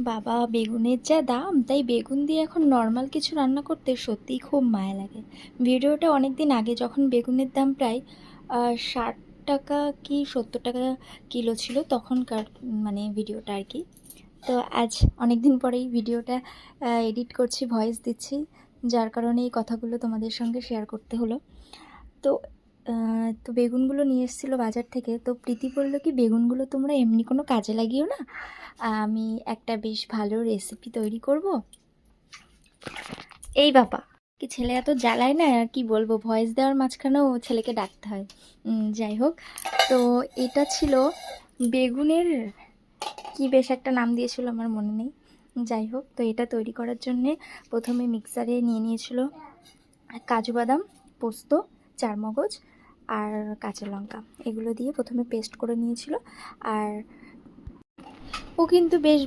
বাবা, বেগুনের যা দাম, তাই বেগুন দিয়ে এখন নর্মাল কিছু রান্না করতে সত্যিই খুব মায়া লাগে। ভিডিওটা অনেক দিন আগে যখন বেগুনের দাম প্রায় 60 টাকা কি 70 টাকা কিলো ছিল, তখনকার মানে ভিডিওটা আর কি। তো আজ অনেক দিন পরেই ভিডিওটা এডিট করছি, ভয়েস দিচ্ছি, যার কারণে এই কথাগুলো তোমাদের সঙ্গে শেয়ার করতে হলো। তো তো বেগুনগুলো নিয়ে এসেছিলো বাজার থেকে। তো প্রীতি বললো কি, বেগুনগুলো তোমরা এমনি কোনো কাজে লাগিও না, আমি একটা বেশ ভালো রেসিপি তৈরি করব। এই বাবা, কি ছেলে এত জ্বালায় না, আর কি বলবো, ভয়েস দেওয়ার মাঝখানেও ছেলেকে ডাকতে হয়। যাই হোক, তো এটা ছিল বেগুনের, কি বেশ একটা নাম দিয়েছিল, আমার মনে নেই। যাই হোক, তো এটা তৈরি করার জন্যে প্রথমে মিক্সারে নিয়ে নিয়েছিল কাজু বাদাম, পোস্ত, চারমগজ আর কাঁচা লঙ্কা। এগুলো দিয়ে প্রথমে পেস্ট করে নিয়েছিল। আর ও কিন্তু বেশ